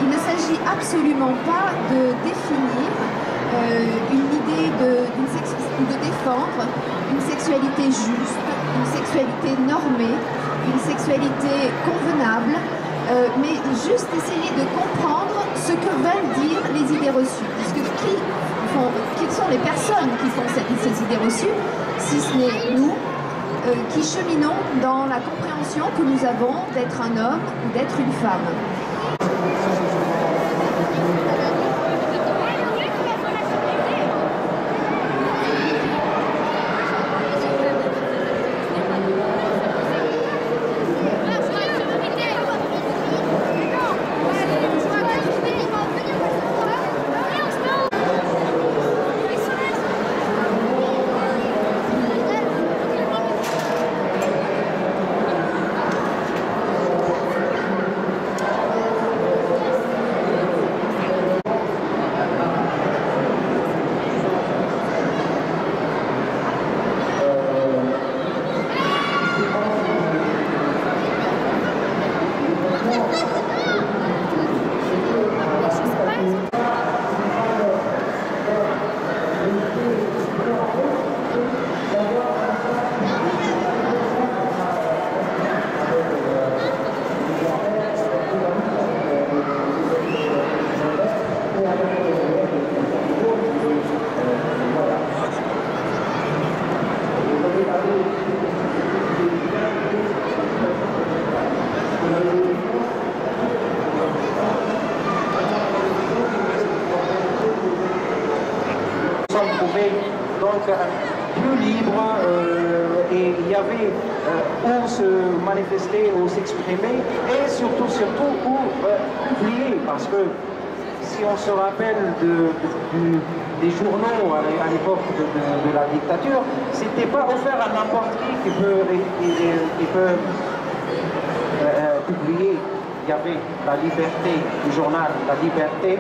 Il ne s'agit absolument pas de définir une idée de défendre une sexualité juste, une sexualité normée, une sexualité convenable, mais juste essayer de comprendre ce que veulent dire les idées reçues. Parce que qui sont les personnes qui font ces idées reçues, si ce n'est nous, qui cheminons dans la compréhension que nous avons d'être un homme ou d'être une femme. Donc plus libre et il y avait où se manifester, où s'exprimer et surtout où publier, parce que si on se rappelle des journaux à l'époque de la dictature, c'était pas offert à n'importe qui peut publier. Il y avait la liberté du journal, la liberté.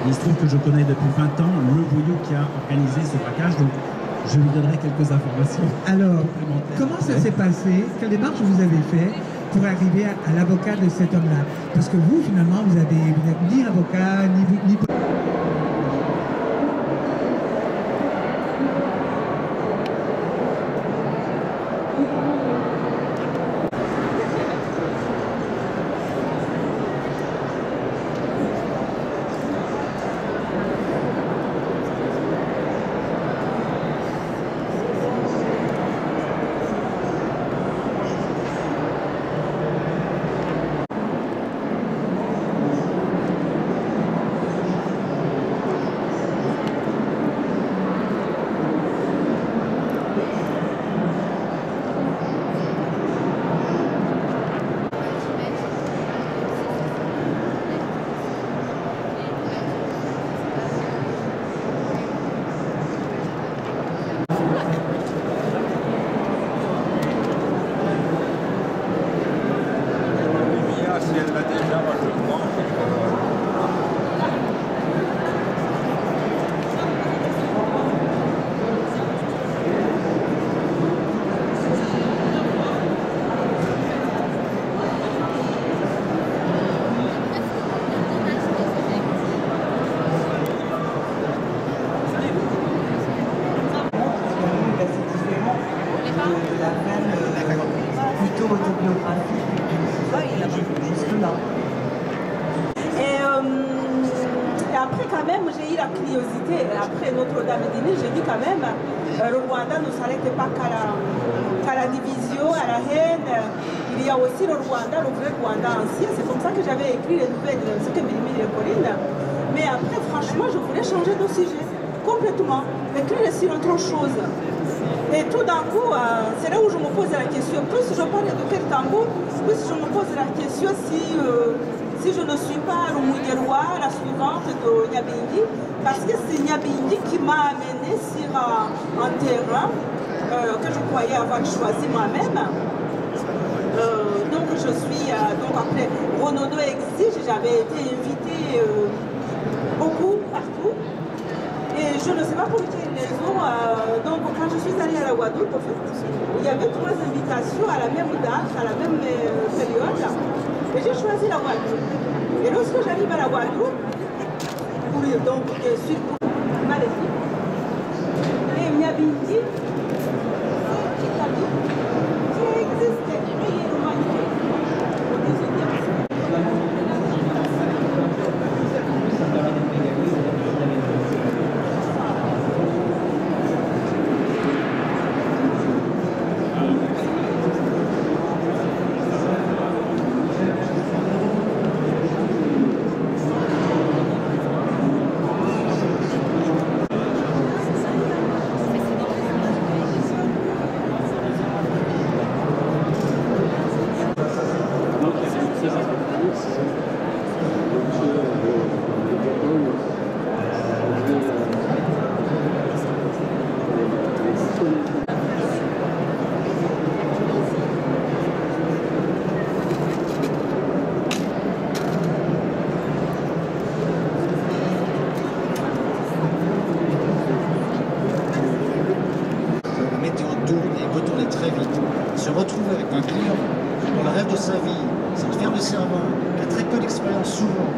Il se trouve que je connais depuis 20 ans le voyou qui a organisé ce braquage, donc je lui donnerai quelques informations. Alors, complémentaires. comment ça s'est passé? Quelle démarche vous avez fait pour arriver à l'avocat de cet homme-là? Parce que vous, finalement, vous n'êtes ni avocat, ni Et après, quand même, j'ai eu la curiosité. Après Notre-Dame-des-Neiges, j'ai dit quand même, le Rwanda ne s'arrête pas qu'à la division, à la haine. Il y a aussi le Rwanda, le vrai Rwanda ancien. C'est comme ça que j'avais écrit les nouvelles, ce que Mélimée et Pauline. Mais après, franchement, je voulais changer de sujet complètement, écrire sur autre chose. Et tout d'un coup, c'est là où je me pose la question. Plus je parle de quel tango, plus je me pose la question si je ne suis pas le Mugerwa, la suivante de Nyabingi, parce que c'est Nyabingi qui m'a amené sur un terrain que je croyais avoir choisi moi-même. Donc je suis, donc après Renaudot exige, j'avais été invitée beaucoup partout. Et je ne sais pas pour quelle raison, donc quand je suis allée à la Guadeloupe, en fait, il y avait 3 invitations à la même date, à la même période, et j'ai choisi la Guadeloupe. Et lorsque j'arrive à la Guadeloupe, donc suite ma équipe, et Nyabingi, qui existait, réellement au 18e siècle. Se retrouver avec un client dont le rêve de sa vie, c'est de faire le serveur, qui a très peu d'expérience souvent,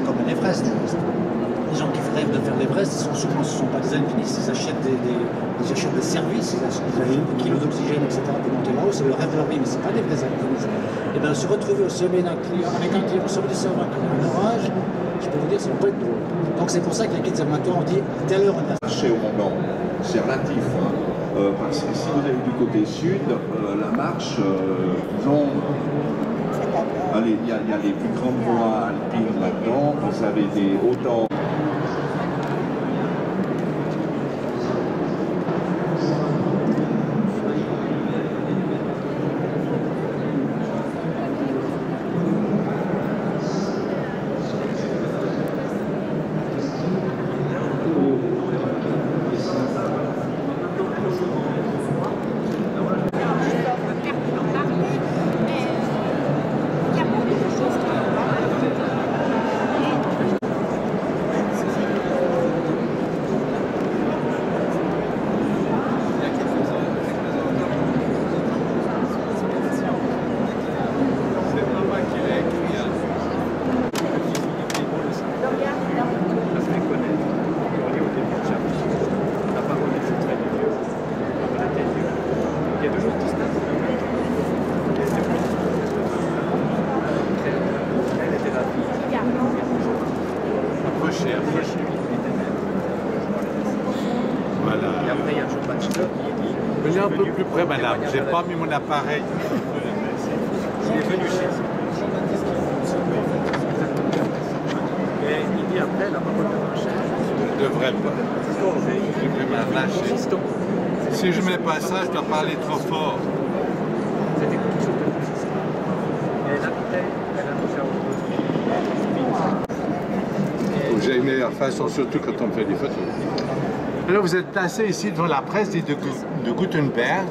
comme l'Everest. Les gens qui rêvent de faire l'Everest, ce ne sont pas des alpinistes, ils achètent des services, ils achètent des kilos d'oxygène, etc. pour monter là-haut, c'est le rêve de leur vie, mais ce n'est pas des vrais alpinistes. Et bien se retrouver au sommet d'un client, avec un client au sommet du serveur qui a un orage, je peux vous dire, ça ne va pas être drôle. Donc c'est pour ça que les guides amateurs ont dit, à telle heure on a... Marcher au Mont Blanc, c'est relatif. Parce que si vous allez du côté sud, la marche, disons, allez, il y a les plus grandes voies alpines là-dedans, vous avez des autant... Venez un peu plus près, madame. J'ai pas mis mon appareil. Il est venu chez et il dit après, la parole de Rachel. Je devrais pas. Je vais me lâcher. Si je mets pas ça, je dois parler trop fort. C'était quelque chose de difficile. Et elle habitait, elle annonçait à Faut que j'ai une meilleure façon, surtout quand on me fait des photos. Alors vous êtes placé ici devant la presse de Gutenberg.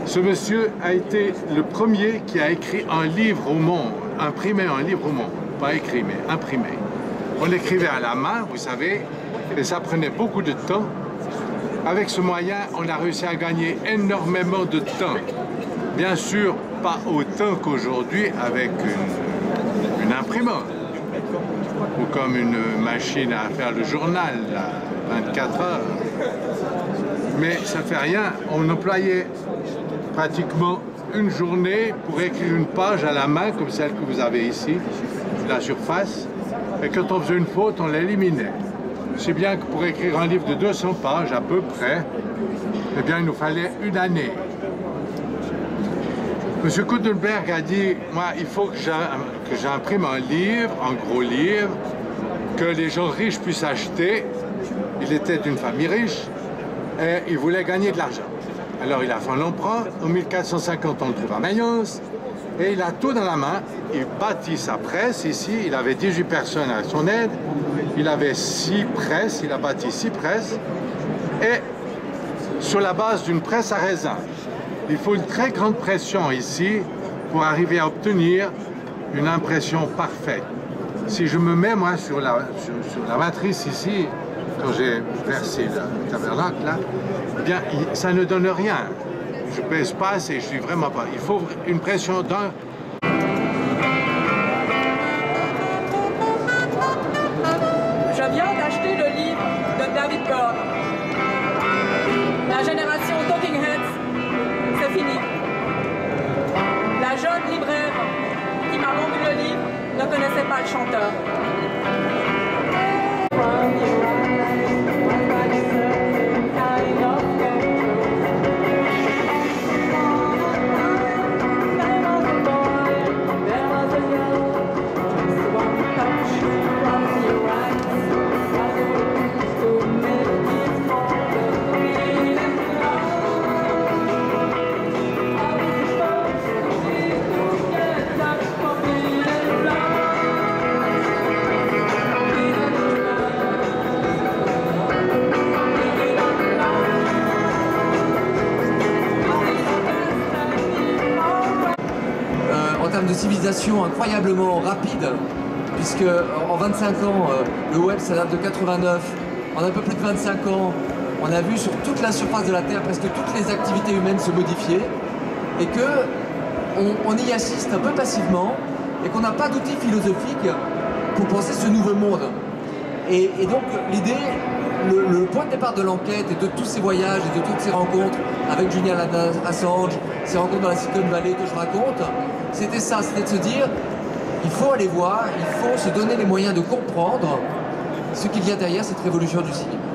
Ce monsieur a été le premier qui a écrit un livre au monde, imprimé un livre au monde, pas écrit mais imprimé. On écrivait à la main, vous savez, et ça prenait beaucoup de temps. Avec ce moyen, on a réussi à gagner énormément de temps. Bien sûr, pas autant qu'aujourd'hui avec une imprimante ou comme une machine à faire le journal, là, 24 heures. Mais ça ne fait rien, on employait pratiquement une journée pour écrire une page à la main, comme celle que vous avez ici, la surface, et quand on faisait une faute, on l'éliminait. Si bien que pour écrire un livre de 200 pages à peu près, eh bien, il nous fallait une année. M. Gutenberg a dit, moi, il faut que j'imprime un livre, un gros livre, que les gens riches puissent acheter. Il était d'une famille riche et il voulait gagner de l'argent. Alors il a fait un emprunt, en 1450 on le trouve à Mayence, et il a tout dans la main. Il bâtit sa presse ici, il avait 18 personnes à son aide, il avait 6 presses, il a bâti 6 presses, et sur la base d'une presse à raisin. Il faut une très grande pression ici pour arriver à obtenir une impression parfaite. Si je me mets moi sur la matrice ici, quand j'ai versé le tabernacle là, eh bien ça ne donne rien. Je pèse pas assez, je suis vraiment pas. Il faut une pression d'un. Je viens d'acheter le livre de David Byrne. La génération Talking Heads, c'est fini. La jeune libraire qui m'a vendu le livre ne connaissait pas le chanteur. De civilisation incroyablement rapide, puisque en 25 ans, le web ça date de 89, en un peu plus de 25 ans, on a vu sur toute la surface de la Terre presque toutes les activités humaines se modifier, et que on y assiste un peu passivement, et qu'on n'a pas d'outils philosophiques pour penser ce nouveau monde. Et donc l'idée, le point de départ de l'enquête et de tous ces voyages et de toutes ces rencontres avec Julian Assange, ces rencontres dans la Silicon Valley que je raconte, c'était ça, c'était de se dire, il faut aller voir, il faut se donner les moyens de comprendre ce qu'il y a derrière cette révolution du cinéma.